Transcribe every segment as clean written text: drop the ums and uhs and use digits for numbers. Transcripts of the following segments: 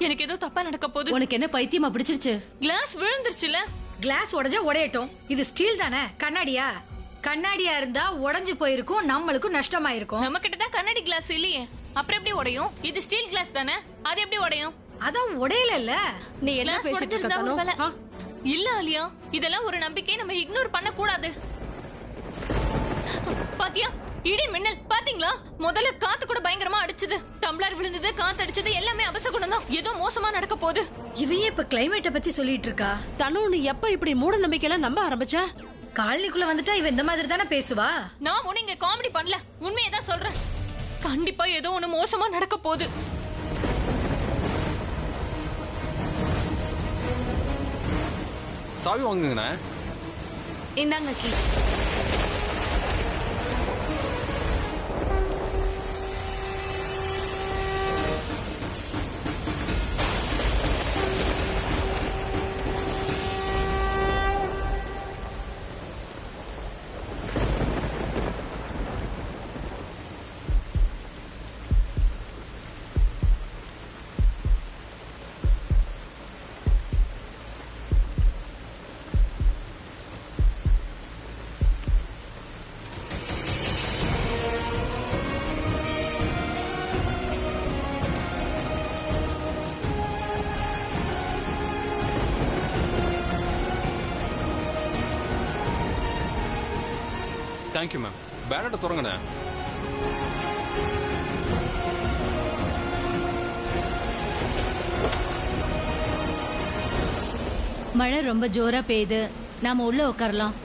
எனக்கு ஏதோ தப்பா நடக்க போகுது. உனக்கு என்ன பைத்தியமா பிடிச்சிருச்சு? கிளாஸ் விழுந்துருச்சுல. கிளாஸ் உடைஞ்சா உடையட்டும், இது ஸ்டீல் தானே, கண்ணாடியா? கண்ணாடியா இருந்தா உடைஞ்சு போயிருக்கும், நம்மளுக்கும் நஷ்டமாயிருக்கும். நம்ம கிட்ட தான் கண்ணாடி கிளாஸ் இல்லையே, அப்புறம் எப்படி உடையும்? இது ஸ்டீல் கிளாஸ் தானே, அது எப்படி உடையும்? அதான் உடையல. நீ என்ன பேசிட்டு இருக்க? இல்ல ஆலியா, இதெல்லாம் ஒரு நம்பிக்கை, நம்ம இக்னோர் பண்ண கூடாது. பாத்தியா, இடி மின்னல் பாத்தீங்களா? முதல்ல காத்து கூட பயங்கரமா அடிச்சது, டம்ளர் விழுந்தது, காத்து அடிச்சது, எல்லாமே அபசகுணம் தான். ஏதோ மோசமா நடக்க போகுது. இவையே இப்ப கிளைமேட்ட பத்தி சொல்லிட்டு இருக்கா. தனு, நீ எப்ப இப்படி மூட நம்பிக்கையில நம்ப ஆரம்பிச்ச? காலனிக்குள்ள வந்துட்டா இவ இந்த மாதிரி தானே பேசுவா. நான் ஒண்ணு இங்க காமெடி பண்ணல, உண்மையை தான் சொல்றேன். கண்டிப்பா ஏதோ ஒண்ணு மோசமா நடக்க போகுது. சாவி வாங்குங்கண்ணே. இந்தாங்க கீ. Thank you ma'am. பேனட்டை திறங்கண்ணே. மழை ரொம்ப ஜோரா பெய்யுது, நாம உள்ள உட்காரலாம்.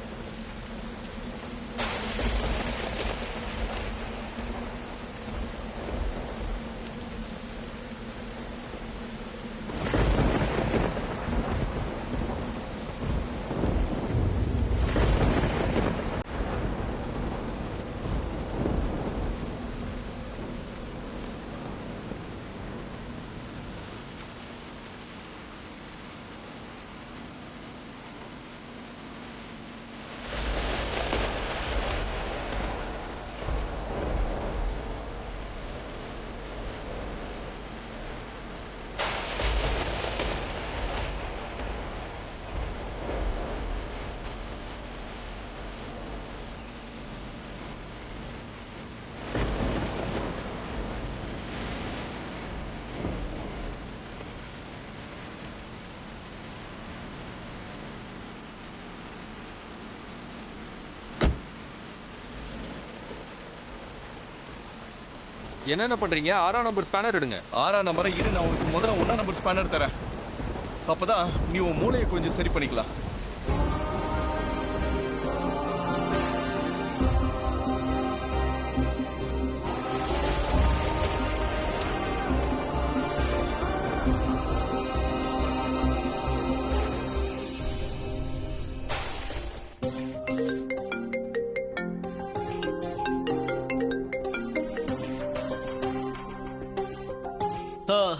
என்னென்ன பண்றீங்க? 6ஆம் நம்பர் ஸ்பேனர் எடுங்க. 6ஆம் நம்பரை இரு, நான் உனக்கு முதல்ல 1ஆம் நம்பர் ஸ்பேனர் தரேன். அப்பதான் நீ உன் மூளையை கொஞ்சம் சரி பண்ணிக்கலாம்.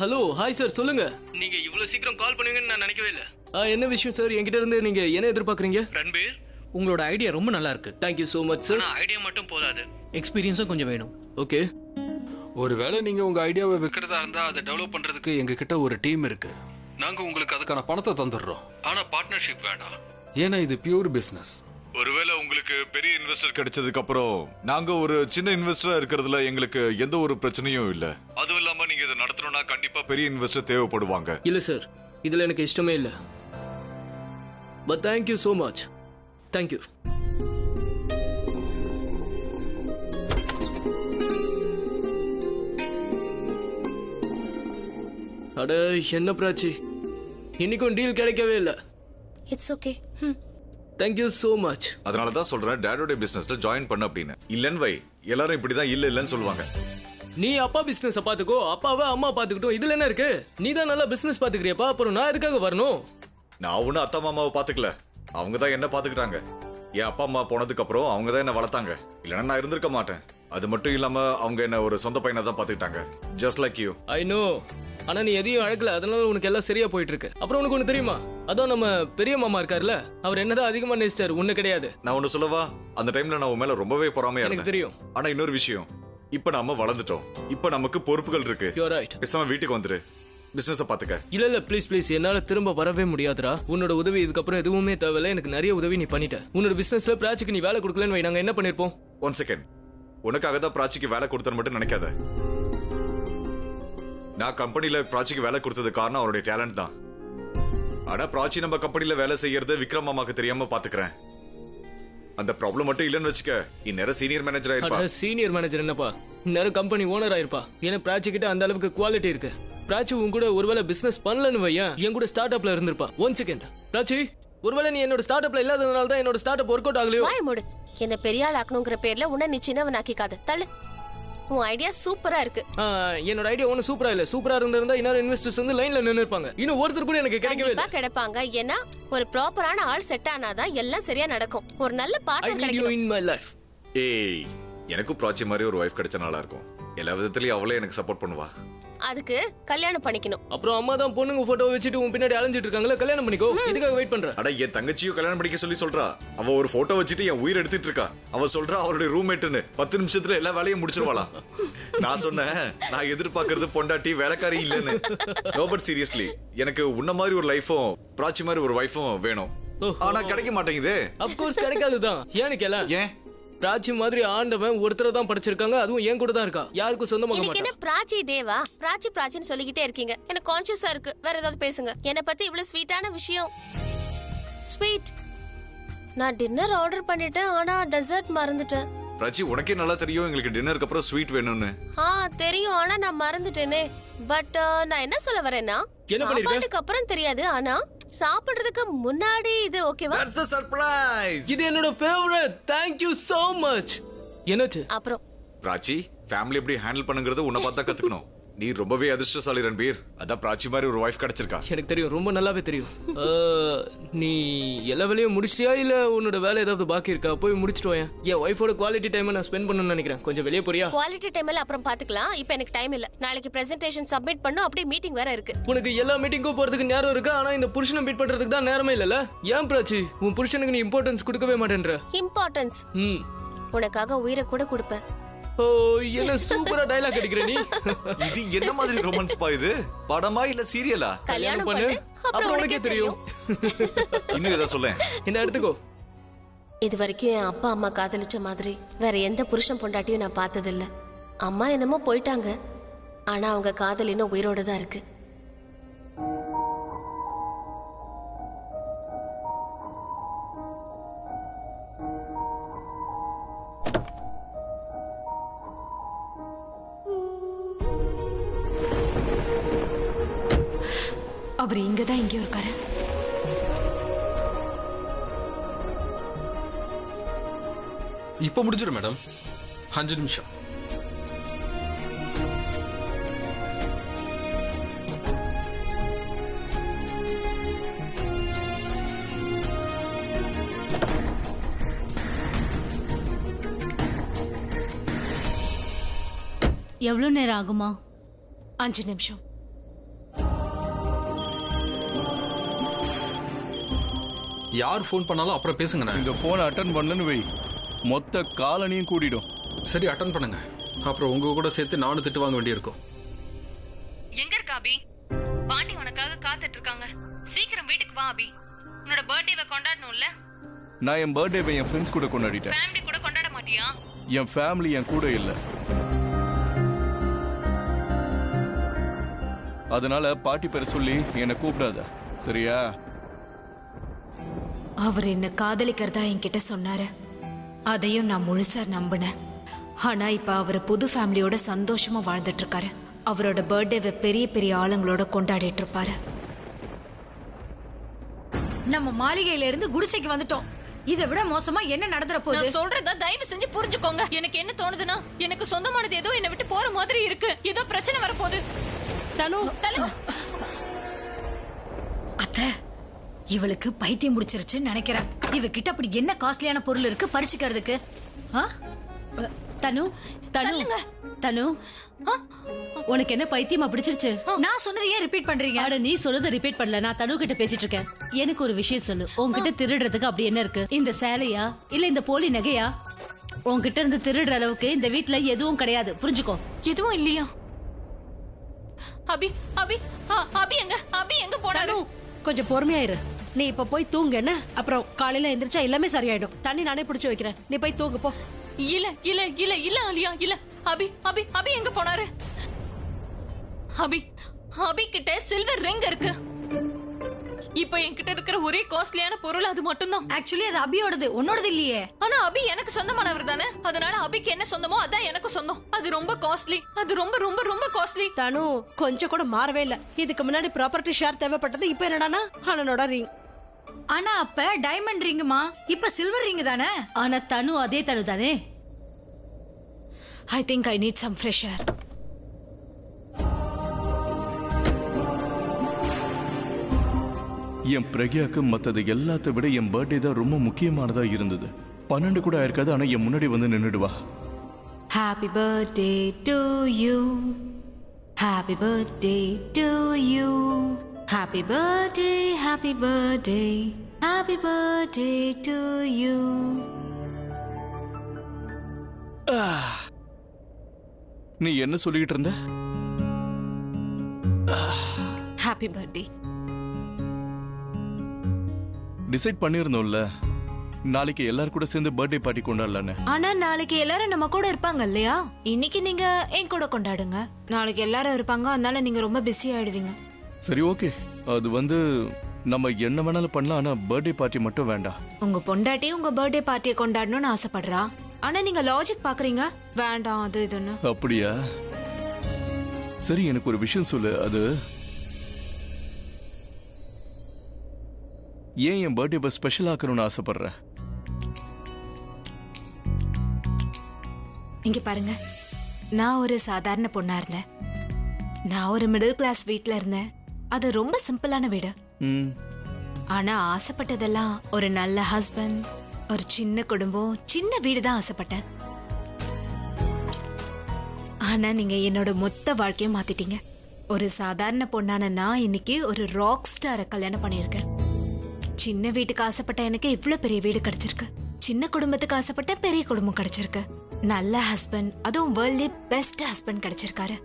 ஹலோ, ஹாய் சார், சொல்லுங்க. நீங்க இவ்வளவு சீக்கிரம் கால் பண்ணுவீங்கன்னு நான் நினைக்கவே இல்ல. என்ன விஷயம் சார்? என்கிட்ட இருந்து நீங்க என்ன எதிர்பார்க்கறீங்க? ரன்பீர், உங்களோட ஐடியா ரொம்ப நல்லா இருக்கு. Thank you so much sir. Idea மட்டும் போதாது, எக்ஸ்பீரியன்ஸும் கொஞ்சம் வேணும். ஓகே. ஒருவேளை நீங்க உங்க ஐடியாவை விற்கிறதா இருந்தா அதை டெவலப் பண்றதுக்கு எங்க கிட்ட ஒரு டீம் இருக்கு. நாங்க உங்களுக்கு அதுக்கான பணத்தை தந்துடுறோம். ஆனா பார்ட்னர்ஷிப் வேண்டாம், ஏன்னா இது பியூர் பிசினஸ். ஒருவேளை உங்களுக்கு பெரிய இன்வெஸ்டர் கிடைச்சதுக்கு அப்புறம் நாங்க ஒரு சின்ன இன்வெஸ்டரா இருக்கிறதுல எங்களுக்கு எந்த ஒரு பிரச்சனையும் இல்ல. அதுவும் இல்லாம நீங்க இதை நடத்தணும்னா கண்டிப்பா பெரிய இன்வெஸ்டர் தேவைப்படுவாங்க. இல்ல சார், இதுல எனக்கு இஷ்டமே இல்ல. But thank you so much. Thank you. அட என்ன பிராச்சி, இன்னைக்கும் டீல் கிடைக்கவே இல்ல. It's okay. Thank you so much. அதனால தான் சொல்றேன் டேடோட பிசினஸ்ல ஜாயின் பண்ண அப்படின்னு. இல்லன்னு வை, எல்லாரும் இப்படிதான் இல்ல இல்லன்னு சொல்லுவாங்க. நீ அப்பா பிசினஸ் பாத்துக்கோ, அப்பாவை அம்மா பாத்துக்கிட்டோம், இதுல என்ன இருக்கு? நீ தான் நல்லா பிசினஸ் பாத்துக்கிறியப்பா, அப்புறம் நான் எதுக்காக வரணும்? நான் ஒன்னும் அத்தா மாமாவை பாத்துக்கல, அவங்க தான் என்ன பாத்துக்கிட்டாங்க. என் அப்பா அம்மா போனதுக்கு அப்புறம் அவங்க தான் என்ன வளர்த்தாங்க. இல்லைன்னா நான் இருந்திருக்க மாட்டேன். அது மட்டும் இல்லாம அவங்க என்ன ஒரு சொந்த பையனை தான் பாத்துக்கிட்டாங்க. Just like you. I know. ஆனா நீ எதையும் அழகல, அதனால உனக்கு எல்லாம் சரியா போயிட்டு இருக்கு. அப்புறம் உனக்கு ஒண்ணு தெரியுமா? அதான் நம்ம பெரிய மாமா இருக்காருல்ல, அவர் என்னதான் அதிகமா நேசிச்சாரு, ஒண்ணு கிடையாது. நான் ஒண்ணு சொல்லவா, அந்த டைம்ல நான் உன் மேல ரொம்பவே பொறாமையா எனக்கு இருந்தேன். தெரியும். ஆனா இன்னொரு விஷயம், இப்ப நாம வளர்ந்துட்டோம், இப்ப நமக்கு பொறுப்புகள் இருக்கு. You're right. பேசாம வீட்டுக்கு வந்துரு. பிசினஸ் பாத்துக்க. இல்ல ப்ளீஸ் ப்ளீஸ், என்னால திரும்ப வரவே முடியாதுடா. உன்னோட உதவி இதுக்கப்புறம் எதுவுமே தேவையில்ல. எனக்கு நிறைய உதவி நீ பண்ணிட்ட. உன்னோட பிசினஸ்ல பிராச்சிக்கு நீ வேலை கொடுக்கலன்னு வை, நாங்க என்ன பண்ணிருப்போம்? 1 செகண்ட். உனக்காக தான் பிராச்சிக்கு வேலை கொடுத்தன்னு மட்டும் நினைக்காத. நான் கம்பெனில பிராச்சிக்கு வேலை கொடுத்தது காரணம் அவருடைய டேலண்ட் தான். ஆனா பிராச்சி நம்ம கம்பெனில வேலை செய்யறது விக்ரம் மாமாக்கு தெரியாம பாத்துக்கிறேன். அந்த ப்ராப்ளம் மட்டும் இல்லன்னு வச்சுக்க, இந்நேரம் சீனியர் மேனேஜர் ஆயிருப்பா. சீனியர் மேனேஜர் என்னப்பா, இந்நேரம் கம்பெனி ஓனர் ஆயிருப்பா. ஏன்னா பிராச்சி கிட்ட அந்த அளவுக்கு குவாலிட்டி இருக்கு. பிராச்சி உன் கூட ஒருவேளை பிசினஸ் பண்ணலன்னு வையன், என் கூட ஸ்டார்ட் அப்ல இருந்திருப்பா. 1 செகண்ட் பிராச்சி, ஒருவேளை நீ என்னோட ஸ்டார்ட் அப்ல இல்லாததுனால தான் என்னோட ஸ்டார்ட் அப் ஒர்க் அவுட் ஆகலையோ. வாய் மூடு. என்ன பெரிய ஆள் ஆக்கணுங்கிற பேர்ல உன்னை நீ சின்னவன் ஆக்கிக்காத. தள்ளு. உன் ஐடியா சூப்பரா இருக்கு. என்னோட ஐடியா ஒன்னும் சூப்பரா இல்ல. சூப்பரா இருந்திருந்தா இன்னொரு இன்வெஸ்டர்ஸ் வந்து லைன்ல நின்னு இருப்பாங்க. இன்னும் ஒருத்தர் கூட எனக்கு கிடைக்கவே இல்ல. கிடைப்பாங்க. ஏன்னா ஒரு ப்ராப்பரான ஆள் செட் ஆனாதான் எல்லாம் சரியா நடக்கும். ஒரு நல்ல பார்ட்னர் கிடைக்கும். in my life. ஏய், எனக்கும் பிராச்சி மாதிரி ஒரு வைஃப் கிடைச்சா நல்லா இருக்கும். எல்லா விதத்துலயும் அவளே எனக்கு சப்போர்ட் பண்ணுவா. அதுக்கு கல்யாணம் பண்ணிக்கணும். அப்புறம் அம்மா தான் பொண்ணுங்க போட்டோ வச்சுட்டு உன் பின்னாடி அலைஞ்சிட்டு இருக்காங்களா, கல்யாணம் பண்ணிக்கோ. இதுக்காக வெயிட் பண்ற? அட, என் தங்கச்சியும் கல்யாணம் பண்ணிக்க சொல்லி சொல்றா. அவ ஒரு போட்டோ வச்சுட்டு என் உயிர் எடுத்துட்டு இருக்கா. அவ சொல்றா அவளுடைய ரூம்மேட்னு 10 நிமிஷத்துல எல்லா வேலையும் முடிச்சிருவாளாம். நான் சொன்னேன், நான் எதிர்பார்க்கறது பொண்டாட்டி வேலைக்காரி இல்லன்னு. நோ, பட் சீரியஸ்லி எனக்கு உன்ன மாதிரி ஒரு லைஃபும் பிராச்சி மாதிரி ஒரு வைஃபும் வேணும். ஆனா கிடைக்க மாட்டேங்குது. ஆஃப் கோர்ஸ் கிடைக்காதுதான். ஏன்னு கேள. ஏன்? பிராச்சி மாதிரி ஆண்டவன் ஒருத்தரை தான் படிச்சிருக்காங்க, அதுவும் என் கூட தான் இருக்கா. யாருக்கும் சொந்தமாக எனக்கு மாட்டா. என்ன பிராச்சி டேவா? பிராச்சின்னு சொல்லிக்கிட்டே இருக்கீங்க. எனக்கு கான்ஷியஸா இருக்கு. வேற ஏதாவது பேசுங்க. என்ன பத்தி இவ்வளவு ஸ்வீட்டான விஷயம். ஸ்வீட். நான் டின்னர் ஆர்டர் பண்ணிட்டேன், ஆனா டெசர்ட் மறந்துட்டேன். பிராச்சி, உனக்கே நல்லா தெரியும் எங்களுக்கு டின்னருக்கு அப்புறம் ஸ்வீட் வேணும்னு. தெரியும், ஆனா நான் மறந்துட்டேனே. பட் நான் என்ன சொல்ல வரேன்னா, சாப்பாட்டுக்கு அப்புறம் தெரியாது, ஆனா சாப்பிடுறதுக்கு முன்னாடி இது ஓகேவா? That's a surprise. இது என்னோட favourite. Thank you so much. என்னாச்சு? அப்புறம் பிராச்சி, ஃபேமிலி எப்படி ஹேண்டில் பண்ணுங்கிறது உன்னை பார்த்தா கத்துக்கணும். நீ ரொம்பவே அதிர்ஷ்டசாலி ரன்பீர். அதான் பிராச்சி மாதிரி ஒரு வைஃப் கிடைச்சிருக்கா. எனக்கு தெரியும், ரொம்ப நல்லாவே தெரியும். நீ எல்லா வேலையும் முடிச்சியா இல்ல உன்னோட வேலை ஏதாவது பாக்கி இருக்கா? போய் முடிச்சிட்டு வாயேன். என் வைஃபோட குவாலிட்டி டைம் நான் ஸ்பெண்ட் பண்ணணும்னு நினைக்கிறேன். கொஞ்சம் வெளியே போறியா? குவாலிட்டி டைம் எல்லாம் அப்புறம் பாத்துக்கலாம். இப்போ எனக்கு டைம் இல்ல. நாளைக்கு பிரசன்டேஷன் சப்மிட் பண்ணனும். அப்படியே மீட்டிங் வேற இருக்கு. உனக்கு எல்லா மீட்டிங்கும் போறதுக்கு நேரம் இருக்கு, ஆனா இந்த புருஷனை மீட் பண்றதுக்கு தான் நேரமே இல்லல. ஏன் பிராச்சி, உன் புருஷனுக்கு நீ இம்பார்ட்டன்ஸ் கொடுக்கவே மாட்டேன்ற? இம்பார்ட்டன்ஸ் உனக்காக உயிரை கூட கொடுப்பேன். ஓ, என்ன சூப்பரா டயலாக் அடிக்கிற நீ. இது என்ன மாதிரி ரொமான்ஸ் பா? இது படமா இல்ல சீரியலா? கல்யாணம் பண்ணு, அப்புறம் உனக்கே தெரியும். இன்னும் ஏதாவது சொல்ல. என்ன எடுத்துக்கோ. இது வரைக்கும் என் அப்பா அம்மா காதலிச்ச மாதிரி வேற எந்த புருஷன் பொண்டாட்டியும் நான் பார்த்ததில்ல. அம்மா என்னமோ போயிட்டாங்க, ஆனா அவங்க காதல் இன்னும் உயிரோட தான் இருக்கு. அவர் இங்கதான் எங்கேயோ இருக்காரு. இப்ப முடிஞ்சிடும் மேடம். 5 நிமிஷம். எவ்வளவு நேரம் ஆகுமா? 5 நிமிஷம். யார் ஃபோன் பண்ணாலும் அப்புறம் பேசுங்க. இந்த போனை அட்டன் பண்ணனு வை, மொத்த காலனியும் கூடிடும். சரி, அட்டன் பண்ணுங்க. அப்புறம் உங்க கூட சேர்த்து நானும் திட்டு வாங்க வேண்டியிருக்கும். எங்க இருக்க அபி? பாட்டி உனக்காக காத்துட்டு இருக்காங்க. சீக்கிரம் வீட்டுக்கு வா அபி. உன்னோட பர்த்டேவை கொண்டாடணும்ல. நான் என் பர்த்டேவை என் ஃப்ரெண்ட்ஸ் கூட கொண்டாடிட்டேன். ஃபேமிலி கூட கொண்டாட மாட்டியா? என் ஃபேமிலி என் கூட இல்ல. அதனால பாட்டி பேரை சொல்லி என்னை கூப்பிடாத, சரியா? அவர் என்ன காதலிக்கிறதா என்கிட்ட சொன்னாரு. அதையும் நான் முழுசா நம்பினேன். ஆனா இப்ப அவர் புது ஃபேமிலியோட சந்தோஷமா வாழ்ந்துட்டு இருக்காரு. அவரோட பர்த்டேவை பெரிய பெரிய ஆளுங்களோட கொண்டாடிட்டு இருப்பாரு. நம்ம மாளிகையில இருந்து குடிசைக்கு வந்துட்டோம். இதை விட மோசமா என்ன நடந்துற போகுது? நான் சொல்றத தயவு செஞ்சு புரிஞ்சுக்கோங்க. எனக்கு என்ன தோணுதுன்னா, எனக்கு சொந்தமானது ஏதோ என்னை விட்டு போற மாதிரி இருக்கு. ஏதோ பிரச்சனை வரப்போகுது. அத்தை, இவளுக்கு பைத்தியம் முடிச்சிருச்சுன்னு நினைக்கிறேன். இவகிட்ட அப்படி என்ன காஸ்ட்லியான பொருள் இருக்கு பறிச்சுக்கிறதுக்கு? தனு தனு தனு, உனக்கு என்ன பைத்தியமா பிடிச்சிருச்சு? நான் சொன்னதை ஏன் ரிப்பீட் பண்றீங்க? அட, நீ சொல்றத ரிப்பீட் பண்ணல, நான் தனு கிட்ட பேசிட்டு இருக்கேன். எனக்கு ஒரு விஷயம் சொல்லு. உன்கிட்ட திருடுறதுக்கு அப்படி என்ன இருக்கு? இந்த சேலையா இல்ல இந்த போலி நகையா? உன்கிட்ட இருந்து திருடுற அளவுக்கு இந்த வீட்ல எதுவும் கிடையாது, புரிஞ்சுக்கோ. எதுவும் இல்லையா? அபி அபி அபி எங்க போனாரு? கொஞ்சம் பொறுமையா இரு. நீ இப்ப போய் தூங்கு என்ன? அப்புறம் காலையில எந்திரிச்சா எல்லாமே சரியாயிடும். தண்ணி நானே பிடிச்சு வைக்கிறேன். நீ போய் தூங்கு போ. இல்ல இல்ல இல்ல இல்ல ஆலியா இல்ல. அபி அபி அபி எங்க போனாரு? அபி கிட்ட சில்வர் ரிங் இருக்கு. இப்ப என்கிட்ட இருக்கிற ஒரே காஸ்ட்லியான பொருள் அது மட்டும்தான். ஆக்சுவலி அது அபியோடது, உன்னோடது இல்லையே. ஆனா அபி எனக்கு சொந்தமானவர் தானே, அதனால அபிக்கு என்ன சொந்தமோ அதான் எனக்கு சொந்தம். அது ரொம்ப காஸ்ட்லி, அது ரொம்ப ரொம்ப ரொம்ப காஸ்ட்லி. தனு கொஞ்சம் கூட மாறவே இல்ல. இதுக்கு முன்னாடி ப்ராப்பர்ட்டி ஷேர் தேவைப்பட்டது, இப்ப என்னடானா அண்ணனோட ரிங். ஆனா அப்ப டைமண்ட் ரிங்குமா, இப்ப சில்வர் ரிங் தானே. ஆனா தனு அதே தனு தானே. I think I need some fresh air. என் பிரக்யாக்கு மத்தது எல்லாத்த விட என் பர்த்டே தான் ரொம்ப முக்கியமானதா இருந்தது. 12 கூட ஆயிருக்காது, ஆனா என் முன்னாடி வந்து நின்னுடுவா. Happy birthday to you, happy birthday to you, happy birthday, happy birthday, happy birthday to you. நீ என்ன சொல்லிக்கிட்டு இருந்த? Happy birthday. டிசைட் பண்ணிருந்தோம்ல, நாளைக்கு எல்லாரும் கூட சேர்ந்து பர்த்டே பார்ட்டி கொண்டாடலான்னு. ஆனா நாளைக்கு எல்லாரும் நம்ம கூட இருப்பாங்க இல்லையா? இன்னைக்கு நீங்க என் கூட கொண்டாடுங்க. நாளைக்கு எல்லாரும் இருப்பாங்க, அதனால நீங்க ரொம்ப பிஸி ஆயிடுவீங்க. சரி ஓகே, அது நம்ம என்ன வேணாலும் பண்ணலாம், ஆனா பர்த்டே பார்ட்டி மட்டும் வேண்டாம். உங்க பொண்டாட்டி உங்க பர்த்டே பார்ட்டியை கொண்டாடணும்னு ஆசைப்படுறா, ஆனா நீங்க லாஜிக் பாக்குறீங்க வேண்டாம் அது இதுன்னு. அப்படியா? சரி, எனக்கு ஒரு விஷயம் சொல்லு. அது ஏன் என் பர்த்டே ஸ்பெஷல் ஆக்கணும்னு ஆசைப்படுற? இங்க பாருங்க, நான் ஒரு சாதாரண பொண்ணா இருந்தேன். நான் ஒரு மிடில் கிளாஸ் வீட்ல இருந்தேன். அது ரொம்ப சிம்பிளான வீடு. ஆனா ஆசைப்பட்டதெல்லாம் ஒரு நல்ல ஹஸ்பண்ட், ஒரு சின்ன குடும்பம், சின்ன வீடு தான் ஆசைப்பட்டேன். ஆனா நீங்க என்னோட மொத்த வாழ்க்கையை மாத்திட்டீங்க. ஒரு சாதாரண பொண்ணான நான் இன்னைக்கு ஒரு ராக் ஸ்டாரை கல்யாணம் பண்ணியிருக்கேன். சின்ன வீட்டுக்கு ஆசைப்பட்ட எனக்கு இவ்வளவு பெரிய வீடு கிடைச்சிருக்கு. சின்ன குடும்பத்துக்கு ஆசைப்பட்ட பெரிய குடும்பம் கிடைச்சிருக்கு. நல்ல ஹஸ்பண்ட், அதுவும் வேர்ல்ட்லயே பெஸ்ட் ஹஸ்பண்ட் கிடைச்சிருக்காரு.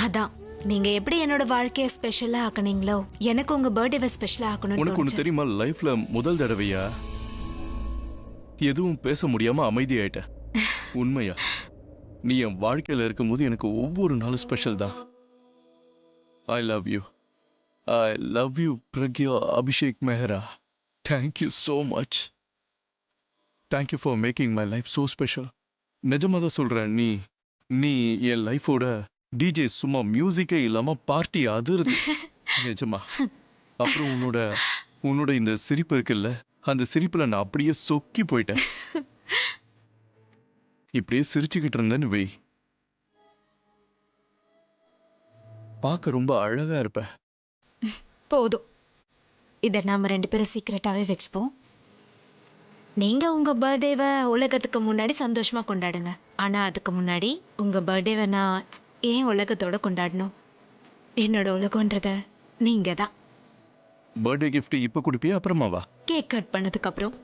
அதான் நீங்க எப்படி என்னோட வாழ்க்கைய ஸ்பெஷலா ஆக்குனீங்களோ, எனக்கு உங்க பர்த்டேவை ஸ்பெஷலா ஆக்கணும். உனக்கு ஒண்ணு தெரியுமா, லைஃப்ல முதல் தடவையா எதுவும் பேச முடியாம அமைதியாயிட்ட. உண்மையா? நீ என் வாழ்க்கையில இருக்கும்போது எனக்கு ஒவ்வொரு நாளும் ஸ்பெஷல் தான். I love you. I love you, Pragya Abhishek Mehra. Thank you so much. Thank you for making my life so special. நிஜமா தான் சொல்றேன், நீ என் லைஃபோட டிஜே. சும்மா மியூசிக்கே இல்லாம பார்ட்டி அதிருது. நிஜமா. அப்புறம் உன்னோட இந்த சிரிப்பு இருக்குல்ல, அந்த சிரிப்புல நான் அப்படியே சொக்கி போயிட்டேன். இப்படியே சிரிச்சுக்கிட்டு இருந்தேன்னு வை, பார்க்க ரொம்ப அழகா இருப்ப. போதும், இதை நாம 2 பேரும் சீக்கிரட்டாவே வச்சுப்போம். நீங்க உங்க பர்த்டேவை உலகத்துக்கு முன்னாடி சந்தோஷமா கொண்டாடுங்க. ஆனா அதுக்கு முன்னாடி உங்க பர்த்டேவை நான் ஏன் உலகத்தோட கொண்டாடணும்? என்னோட உலகம்ன்றத நீங்க தான். பர்த்டே கிஃப்ட் இப்ப கொடுப்பியா அப்புறமாவா? கேக் கட் பண்ணதுக்கு அப்புறம்.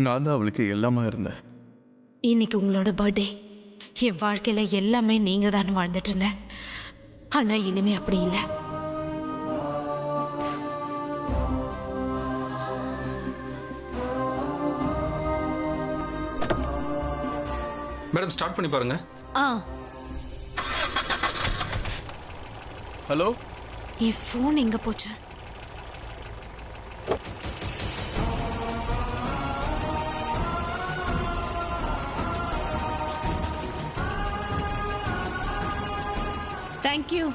நான் தான் அவளுக்கு எல்லாமா இருந்தேன். இன்னைக்கு உங்களோட பர்த்டே. என் வாழ்க்கையில எல்லாமே நீங்க தான் வாழ்ந்துட்டு இருந்தேன். ஆனா இனிமே அப்படி இல்லை. மேடம் ஸ்டார்ட் பண்ணி பாருங்க. ஆ ஹலோ என் ஃபோன் எங்க போச்சு? தேங்க்யூ.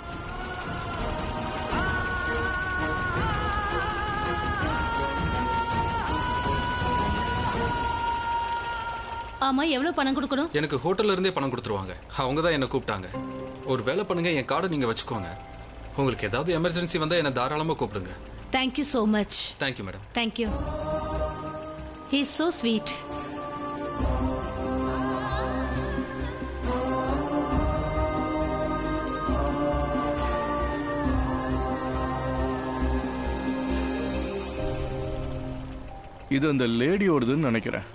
ஆமா, எவ்வளவு பணம் கொடுக்கணும்? எனக்கு ஹோட்டல்ல இருந்தே பணம் கொடுத்துருவாங்க. அவங்க தான் என்ன கூப்பிட்டாங்க. ஒரு வேலை பண்ணுங்க, என் கார்டை நீங்க வச்சுக்கோங்க. உங்களுக்கு ஏதாவது எமர்ஜென்சி வந்தா என்ன தாராளமா கூப்பிடுங்க. Thank you so much. Thank you madam. Thank you. He is so sweet. இது அந்த லேடியோடதுன்னு நினைக்கிறேன்.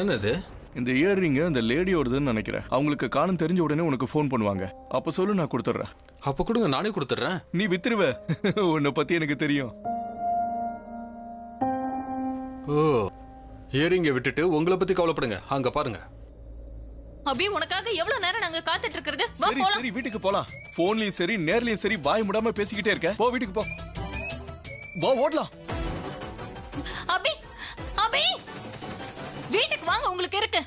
என்னது இந்த இயர்ரிங் அந்த லேடியோடதுன்னு நினைக்கிறேன். அவங்களுக்கு காரணம் தெரிஞ்ச உடனே உனக்கு ஃபோன் பண்ணுவாங்க. அப்ப சொல்லு, நான் கொடுத்துட்றேன். அப்ப கொடுங்க, நானே கொடுத்துட்றேன். நீ வித்துருவ. உன்னை பத்தி எனக்கு தெரியும். ஓ, இயரிங்க விட்டுட்டு உங்களை பத்தி கவலைப்படுங்க. அங்க பாருங்க. அபி, உனக்காக எவ்வளவு நேரம் நாங்க காத்துட்டு இருக்கிறது? வா சரி போலாம். சரி, வீட்டுக்கு போலாம். போன்லயும் சரி நேர்லயும் சரி வாய் முடாம பேசிக்கிட்டே இருக்க. போ வீட்டுக்கு போ. வா ஓடலாம். அபி, அபி, வீட்டுக்கு வாங்க, உங்களுக்கு இருக்கு.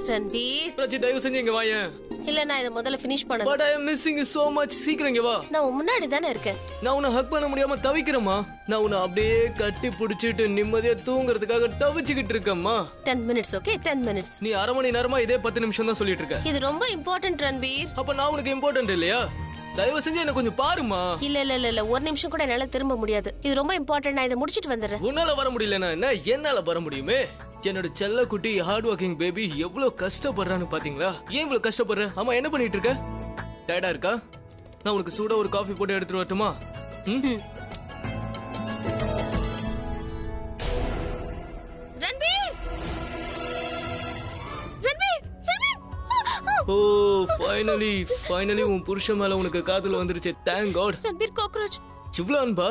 ரன்பீர், பிராச்சி தயவு செஞ்சு இங்க வாயேன். இல்ல நான் இதை முதல்ல ஃபினிஷ் பண்ணணும். But I am missing you so much. சீக்கிரம் இங்க வா. நான் உன் முன்னாடி தானே இருக்கேன். நான் உன்னை ஹக் பண்ண முடியாம தவிக்கிறேம்மா. நான் உன்னை அப்படியே கட்டி பிடிச்சிட்டு நிம்மதியா தூங்குறதுக்காக தவிச்சுக்கிட்டு இருக்கேம்மா. 10 minutes, okay? 10 minutes. நீ அரை மணி நேரமா இதே 10 நிமிஷம் தான் சொல்லிட்டு இருக்க. இது ரொம்ப இம்பார்ட்டன்ட் ரன்பீர். அப்ப நான் உனக்கு இம்பார்ட்டன்ட் இல்லையா? தயவு செஞ்சு என்ன கொஞ்சம் பாருமா. இல்ல இல்ல இல்ல இல்ல, ஒரு நிமிஷம் கூட என்னால திரும்ப முடியாது. இது ரொம்ப இம்பார்ட்டன்ட். நான் இதை முடிச்சிட்டு வந்துடுறேன். உன்னால வர முடியலன்னா என்ன, என்னால வர முடியுமே. என்னோட செல்ல குட்டி ஹார்ட் ஒர்க்கிங் பேபி எவ்வளவு கஷ்டப்படுறான்னு பாத்தீங்களா? ஏன் இவ்வளவு கஷ்டப்படுற? ஆமா, என்ன பண்ணிட்டு இருக்க? டயர்டா இருக்கா? நான் உனக்கு சூடா ஒரு காஃபி போட்டு எடுத்துட்டு வரட்டுமா? ரன்பீர், ரன்பீர், ரன்பீர். ஓ, ஃபைனலி உன் புருஷன் மேல உனக்கு காதல் வந்துருச்சு. Thank God. ரன்பீர் காக்ரோச். இவ்வளவு அன்பா?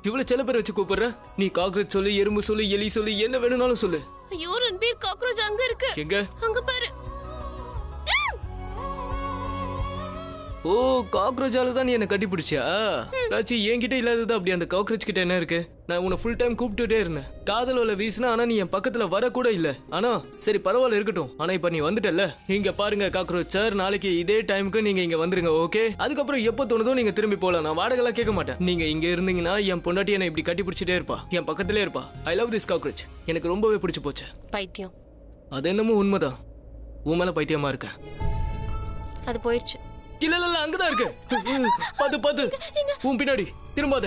இவ்வளவு செல்ல பேர் வச்சு கூப்பிடுற? நீ காக்ரோச் சொல்லு, எறும்பு சொல்லு, எலி சொல்லு, என்ன வேணும்னாலும் சொல்லு. ஐயோ ரன்பீர், காக்ரோச் அங்க இருக்கு. எங்க? அங்க பாரு. ஓ, காக்ரோச்சால தான் நீ என்ன கட்டி பிடிச்சா? ராச்சி, என்கிட்ட இல்லாதது அப்படி அந்த காக்ரோச் கிட்ட என்ன இருக்கு? நான் உன்னை ஃபுல் டைம் கூப்பிட்டுட்டே இருந்தேன். காதல் வலை வீசினா, ஆனா நீ என் பக்கத்துல வர கூட இல்ல. ஆனா சரி பரவாயில்ல, இருக்கட்டும். ஆனா இப்ப நீ வந்துட்டல்ல. இங்க பாருங்க காக்ரோச் சார், நாளைக்கு இதே டைமுக்கு நீங்க இங்க வந்துருங்க, ஓகே? அதுக்கப்புறம் எப்ப தோணுதோ நீங்க திரும்பி போலாம். நான் வாடகை எல்லாம் கேட்க மாட்டேன். நீங்க இங்க இருந்தீங்கன்னா என் பொண்டாட்டி என்ன இப்படி கட்டி பிடிச்சிட்டே இருப்பா, என் பக்கத்திலே இருப்பா. I love this cockroach. எனக்கு ரொம்பவே பிடிச்சு போச்சு. பைத்தியம். அது என்னமோ உண்மைதான். உன் மேல பைத்தியமா இருக்க. அது போயிடுச்சு. இல்ல இல்ல இல்ல, அங்கதான் இருக்கு. பாத்து உன் பின்னாடி திரும்பாத.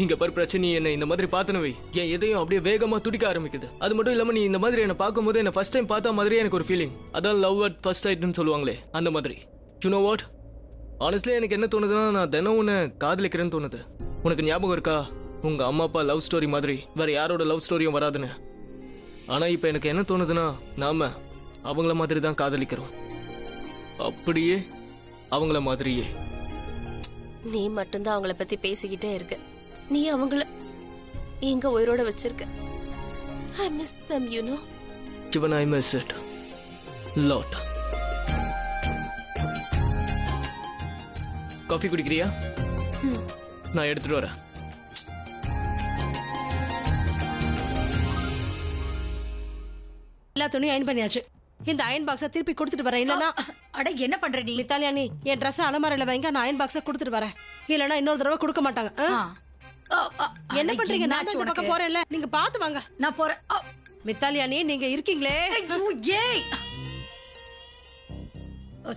இங்க பாரு பிரச்சனை, என்ன இந்த மாதிரி பாத்தனவை என் எதையும் அப்படியே வேகமா துடிக்க ஆரம்பிக்குது. அது மட்டும் இல்லாம நீ இந்த மாதிரி என்ன பார்க்கும்போது என்ன ஃபர்ஸ்ட் டைம் பார்த்த மாதிரியே எனக்கு ஒரு ஃபீலிங். அதான் லவ் அட் ஃபர்ஸ்ட் சைட்னு சொல்லுவாங்களே, அந்த மாதிரி. யூ நோ வாட், ஆனஸ்ட்லி எனக்கு என்ன தோணுதுன்னா, நான் தினம் உன்னை காதலிக்கிறேன்னு தோணுது. உனக்கு ஞாபகம் இருக்கா, உங்க அம்மா அப்பா லவ் ஸ்டோரி மாதிரி வேற யாரோட லவ் ஸ்டோரியும் வராதுன்னு? ஆனா இப்ப எனக்கு என்ன தோணுதுன்னா, நாம அவங்கள மாதிரி தான் காதலிக்கிறோம். அப்படியே அவங்கள மாதிரியே. நீ மட்டும்தான் அவங்கள பத்தி பேசிக்கிட்டே இருக்க. நீ அவங்கள எங்க உயிரோட வச்சிருக்க. I miss them, you know. Even I miss it. Lot. Coffee குடிக்கிறியா? நான் எடுத்துட்டு வரேன். எல்லா துணியும் அயன் பண்ணியாச்சு. இந்த அயன் பாக்ஸை திருப்பி கொடுத்துட்டு வரேன். இல்லனா அட என்ன பண்ற நீ? மித்தாலியா, நீ என் ட்ரெஸ் அலமாரில வைங்க, நான் அயன் பாக்ஸை கொடுத்துட்டு வரேன். இல்லனா இன்னொரு தடவை கொடுக்க மாட்டாங்க. என்ன பண்றீங்க? நான் இந்த பக்கம் போறேன்ல, நீங்க பாத்து வாங்க. நான் போறேன். மித்தாலியா, நீங்க இருக்கீங்களே. ஏய்,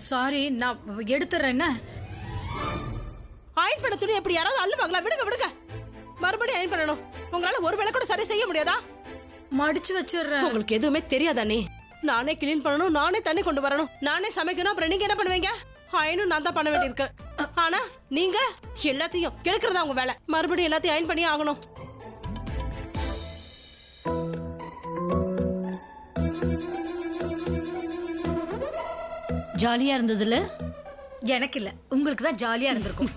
சாரி, நான் எடுத்துறேன். என்ன அயன் பண்ண துணி எப்படி யாராவது அள்ளுவாங்களா? விடுங்க விடுங்க, மறுபடியும் அயன் பண்ணணும். உங்களால ஒரு வேளை கூட சரி செய்ய முடியாதா? மடிச்சு வச்சிடுறேன். உங்களுக்கு எதுவுமே தெரியாதா? நீ நானே கிளீன் பண்ணணும், நானே தண்ணி கொண்டு வரணும், நானே சமைக்கணும். அப்புறம் நீங்க என்ன பண்ணுவீங்க? அயனும் நான் தான் பண்ண வேண்டியிருக்கு. ஆனா நீங்க எல்லாத்தையும் கெடுக்கிறதா உங்க வேலை. மறுபடியும் எல்லாத்தையும் அயன் பண்ணி ஆகணும். ஜாலியா இருந்ததுல எனக்கு இல்ல, உங்களுக்கு தான் ஜாலியா இருந்திருக்கும்.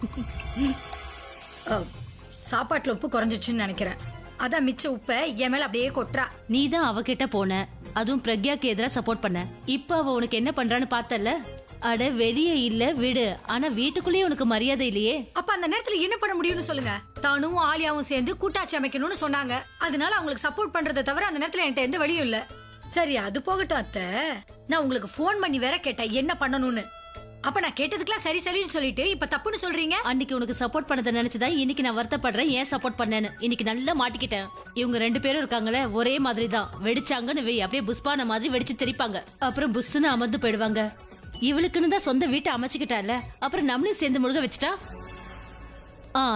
சாப்பாட்டுல உப்பு குறைஞ்சிச்சுன்னு நினைக்கிறேன். அதான் மிச்ச உப்பை என் மேல அப்படியே கொட்டுறா. நீ தான் அவகிட்ட போன, அதுவும் பிரக்யாக்கு எதிராக சப்போர்ட் பண்ண. இப்ப அவ உனக்கு என்ன பண்றான்னு பார்த்தல. அட வெளியே இல்ல விடு, ஆனா வீட்டுக்குள்ளேயே உனக்கு மரியாதை இல்லையே. அப்ப அந்த நேரத்துல என்ன பண்ண முடியும்னு சொல்லுங்க. தானும் ஆலியாவும் சேர்ந்து கூட்டாட்சி அமைக்கணும்னு சொன்னாங்க. அதனால அவங்களுக்கு சப்போர்ட் பண்றதை தவிர அந்த நேரத்துல என்கிட்ட எந்த வழியும் இல்ல. சரி அது போகட்டும் அத்தை, நான் உங்களுக்கு போன் பண்ணி வேற கேட்டேன் என்ன பண்ணணும்னு. அப்ப நான் கேட்டதுக்கெல்லாம் சரி சரின்னு சொல்லிட்டு இப்ப தப்புன்னு சொல்றீங்க. அன்னைக்கு உனக்கு சப்போர்ட் பண்ணதை நினைச்சுதான் இன்னைக்கு நான் வருத்தப்படுறேன். ஏன் சப்போர்ட் பண்ணேன்னு இன்னைக்கு நல்லா மாட்டிக்கிட்டேன். இவங்க 2 பேரும் இருக்காங்களே ஒரே மாதிரி தான். வெடிச்சாங்கன்னு வெய், அப்படியே புஷ்பான மாதிரி வெடிச்சு தெரிப்பாங்க. அப்புறம் புஷ்ன்னு அமர்ந்து போயிடுவாங்க. இவளுக்குன்னு தான் சொந்த வீட்டை அமைச்சுக்கிட்டால, அப்புறம் நம்மளையும் சேர்ந்து முழுக வச்சுட்டா.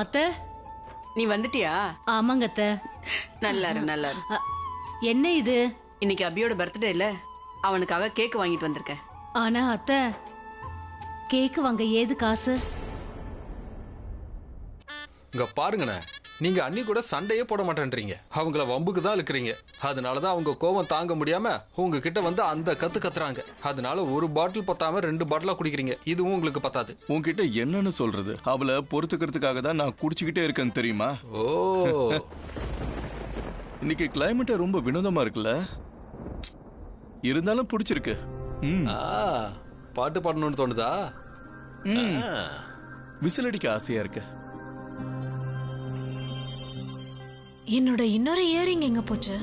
அத்தை நீ வந்துட்டியா? ஆமாங்க அத்தை. நல்லாரு நல்லாரு. என்ன இது? இன்னைக்கு அபியோட பர்த்டே இல்ல, அவனுக்காக கேக் வாங்கிட்டு வந்திருக்கேன். ஆனா அத்தை, கேக்கு வாங்க ஏது காசு? இங்க பாருங்கண்ணே, நீங்க அன்னி கூட சண்டையே போட மாட்டேன்றீங்க. அவங்கள வம்புக்கு தான் இழுக்கிறீங்க. அதனாலதான் அவங்க கோவம் தாங்க முடியாம உங்ககிட்ட வந்து அந்த கத்துறாங்க. அதனால ஒரு பாட்டில் பத்தாம 2 பாட்டிலா குடிக்கிறீங்க. இதுவும் உங்களுக்கு பத்தாது. உன்கிட்ட என்னன்னு சொல்றது? அவளை பொறுத்துக்கிறதுக்காக தான் நான் குடிச்சுக்கிட்டே இருக்கேன்னு தெரியுமா? ஓ, இன்னைக்கு கிளைமேட் ரொம்ப வினோதமா இருக்குல்ல? இருந்தாலும் பிடிச்சிருக்கு. பாட்டு பாடணும்னு தோணுதா? விசில் அடிக்க ஆசையா இருக்கு. என்னோட இன்னொரு இயரிங் எங்க போச்சு?